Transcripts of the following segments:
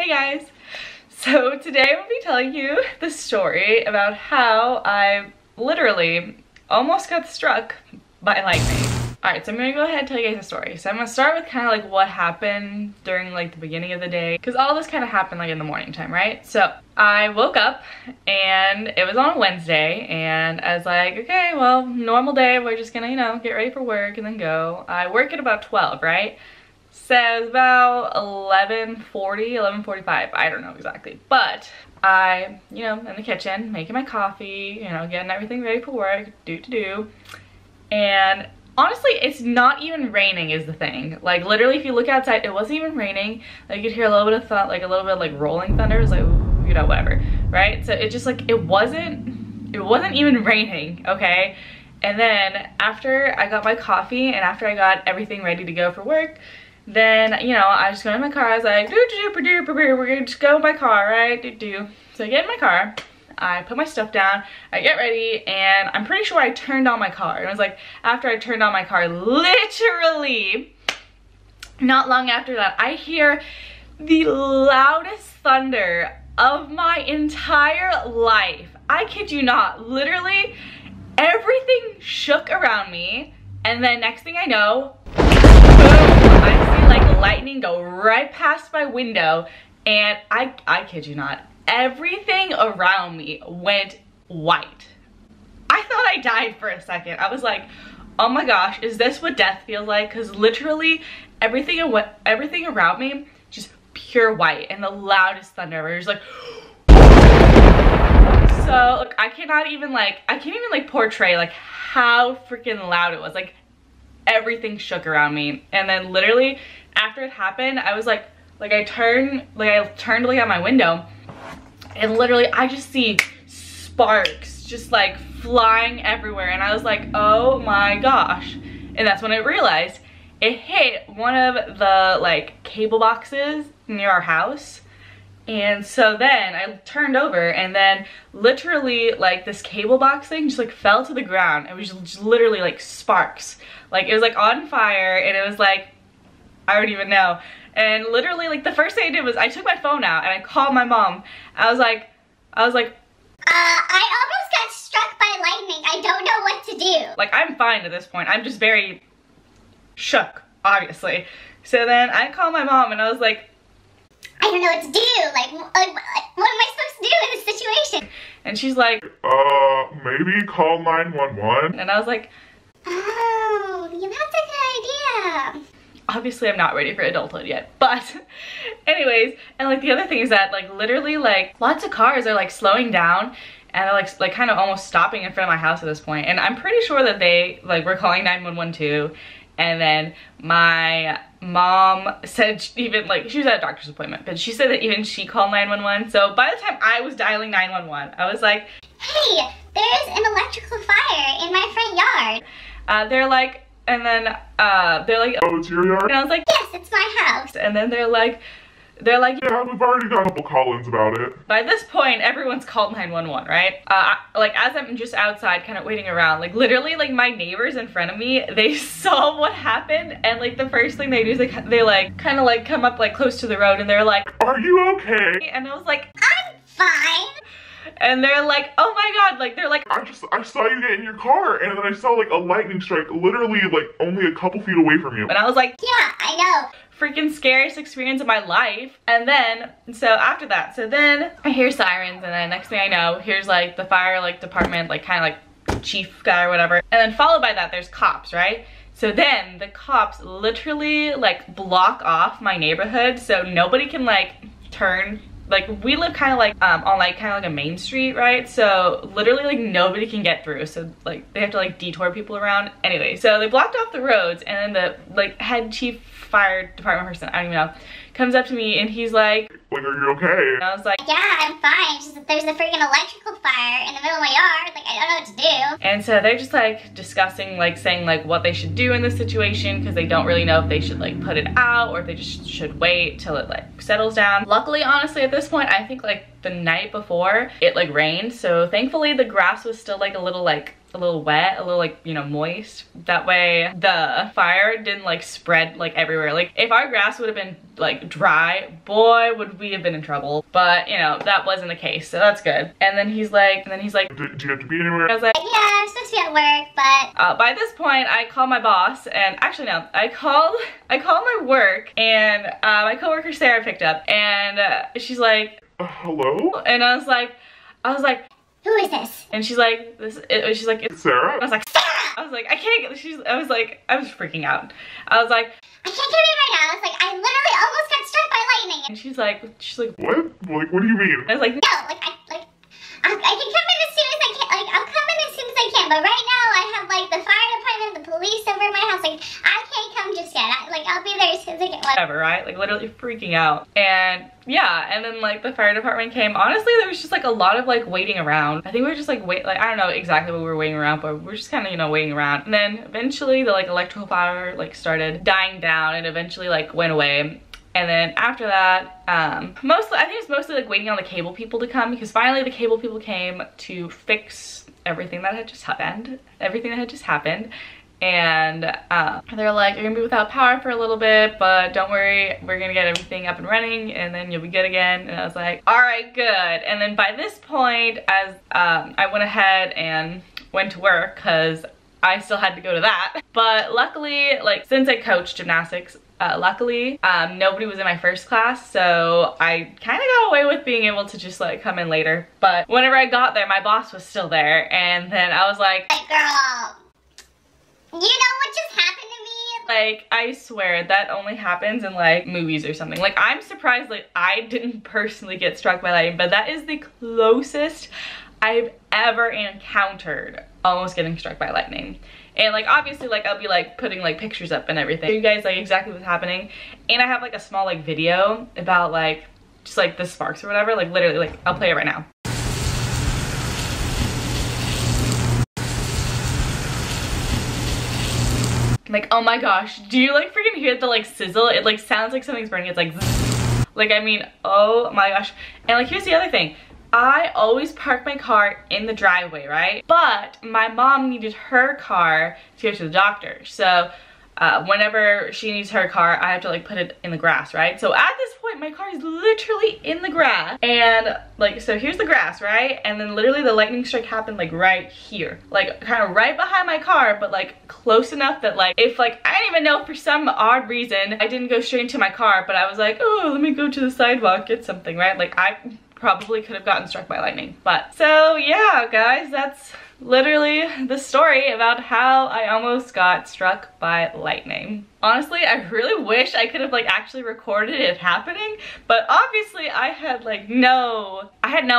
Hey guys! So today I'm going to be telling you the story about how I literally almost got struck by lightning. Alright, so I'm going to go ahead and tell you guys the story. So I'm going to start with kind of like what happened during like the beginning of the day, because all this kind of happened like in the morning time, right? So I woke up and it was on a Wednesday and I was like, okay, well, normal day, we're just gonna, you know, get ready for work and then go. I work at about 12, right? So it was about 11:40, 11:45, I don't know exactly. But I, you know, in the kitchen, making my coffee, you know, getting everything ready for work, and honestly, it's not even raining is the thing. Like literally, if you look outside, it wasn't even raining. Like you could hear a little bit of like a little bit of like rolling thunder. It was like, you know, whatever, right? So it just like, it wasn't even raining, okay? And then after I got my coffee and after I got everything ready to go for work, then, you know, I just go in my car. I was like, we're gonna just go in my car, right? So I get in my car, I put my stuff down, I get ready, and I'm pretty sure I turned on my car. And it was like, after I turned on my car, literally, not long after that, I hear the loudest thunder of my entire life. I kid you not, literally, everything shook around me, and then next thing I know, boom, I see like lightning go right past my window, and I kid you not, everything around me went white. I thought I died for a second. I was like, oh my gosh, is this what death feels like? Because literally everything around me just pure white and the loudest thunder ever. It was like, so look, I can't even like portray like how freaking loud it was. Like everything shook around me, and then literally after it happened, I was like I turned to look out my window, and literally I just see sparks just like flying everywhere, and I was like, oh my gosh. And that's when I realized it hit one of the like cable boxes near our house. And so then I turned over, and then literally like this cable box thing just like fell to the ground. It was just literally like sparks. Like it was like on fire, and it was like, I don't even know. And literally like the first thing I did was I took my phone out and I called my mom. I was like, I almost got struck by lightning. I don't know what to do. Like I'm fine at this point. I'm just very shook, obviously. So then I called my mom and I was like, I don't know what to do. Like what am I supposed to do in this situation? And she's like, maybe call 911. And I was like, oh, yeah, that's a good idea. Obviously I'm not ready for adulthood yet, but anyways, and like the other thing is that like literally like lots of cars are like slowing down, and they're like kind of almost stopping in front of my house at this point. And I'm pretty sure that they like were calling 911 too. And then my mom said even like she was at a doctor's appointment, but she said that even she called 911. So by the time I was dialing 911, I was like, hey, there's an electrical fire in my front yard. They're like, and then they're like, oh, it's your yard? And I was like, yes, it's my house. And then they're like, yeah, we've already got a couple call-ins about it. By this point, everyone's called 911, right? Like as I'm just outside kind of waiting around, like literally like my neighbors in front of me, they saw what happened, and like the first thing they do is they like kind of like come up like close to the road, and they're like, are you okay? And I was like, I'm fine. And they're like, oh my god, like they're like, I saw you get in your car, and then I saw like a lightning strike literally like only a couple feet away from you. And I was like, yeah, I know. Freaking scariest experience of my life. And then, so after that, so then I hear sirens, and then next thing I know, here's like the fire like department, like kind of like chief guy or whatever. And then followed by that, there's cops, right? So then the cops literally like block off my neighborhood, so nobody can like turn. Like we live kind of like on like kind of like a main street, right? So literally like nobody can get through, so like they have to like detour people around. Anyway, so they blocked off the roads, and then the like head chief fire department person, I don't even know, comes up to me and he's like, are you okay? And I was like, yeah, I'm fine. It's just that there's a freaking electrical fire in the middle of my yard. Like, I don't know what to do. And so they're just like discussing, like saying like what they should do in this situation, because they don't really know if they should like put it out or if they just should wait till it like settles down. Luckily, honestly, at this point, I think like the night before it like rained, so thankfully the grass was still like a little a little wet, a little like, you know, moist. That way the fire didn't like spread like everywhere. Like if our grass would have been like dry, boy, would we have been in trouble. But you know, that wasn't the case, so that's good. And then he's like, do you have to be anywhere? I was like, Yeah, I'm supposed to be at work, but by this point, I called my boss, and actually no, I called my work, and my coworker Sarah picked up, and she's like, hello? and I was like, who is this? and she's like, she's like, it's Sarah? I was like, Sarah! I was like, I can't get, I was freaking out. I was like, I can't get in right now. It's like, I literally almost got struck by lightning. and she's like, what? Like, what do you mean? I was like, No, like, I can come in as soon as I can. Like, I'll come in as soon as I can. But right now, I have, like, the fire department, the police over at my house. Like, I can't come just yet. I'll be there as soon as I can. whatever, right? Like, literally freaking out. And yeah, and then like the fire department came. Honestly, there was just like a lot of like waiting around. I think we were just like I don't know exactly what we were waiting around, but we're just kind of, you know, waiting around. And then eventually the like electrical power like started dying down and eventually like went away. And then after that, I think it's mostly like waiting on the cable people to come, because finally the cable people came to fix everything that had just happened. And they're like, you're gonna be without power for a little bit, but don't worry, we're gonna get everything up and running and then you'll be good again. And I was like, all right, good. And then by this point, as I went ahead and went to work, because I still had to go to that. But luckily, like, since I coached gymnastics, luckily nobody was in my first class, so I kind of got away with being able to just like come in later. But whenever I got there, my boss was still there, and then I was like, Hey, girl, you know what just happened to me? like, I swear that only happens in like movies or something. Like, I'm surprised like I didn't personally get struck by lightning, but that is the closest I've ever encountered almost getting struck by lightning. And like obviously like I'll be like putting like pictures up and everything, show you guys like exactly what's happening. And I have like a small like video about like just like the sparks or whatever, like literally, like I'll play it right now. Like, oh my gosh, do you like freaking hear the like sizzle? It like sounds like something's burning. It's like zzz. Like, I mean, oh my gosh. And like, here's the other thing. I always park my car in the driveway, right? But my mom needed her car to go to the doctor. So whenever she needs her car, I have to like put it in the grass, right? So at this point, my car is literally in the grass. And like, so here's the grass, right? And then literally the lightning strike happened like right here. Like kind of right behind my car, but like close enough that like, if like, I don't even know, for some odd reason, I didn't go straight into my car, but I was like, oh, let me go to the sidewalk, get something, right? Like I probably could have gotten struck by lightning. But so yeah, guys, that's literally the story about how I almost got struck by lightning. Honestly, I really wish I could have like actually recorded it happening, but obviously I had no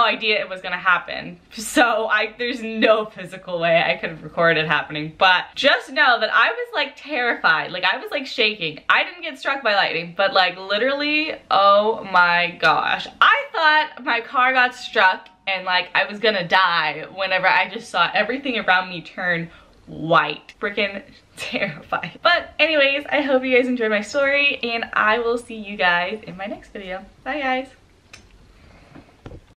idea it was gonna happen. So there's no physical way I could have recorded it happening. But just know that I was like terrified, like I was like shaking. I didn't get struck by lightning, but like literally, oh my gosh. I thought my car got struck and like I was gonna die whenever I just saw everything around me turn white. Freaking terrified. But anyways, I hope you guys enjoyed my story, and I will see you guys in my next video. Bye guys.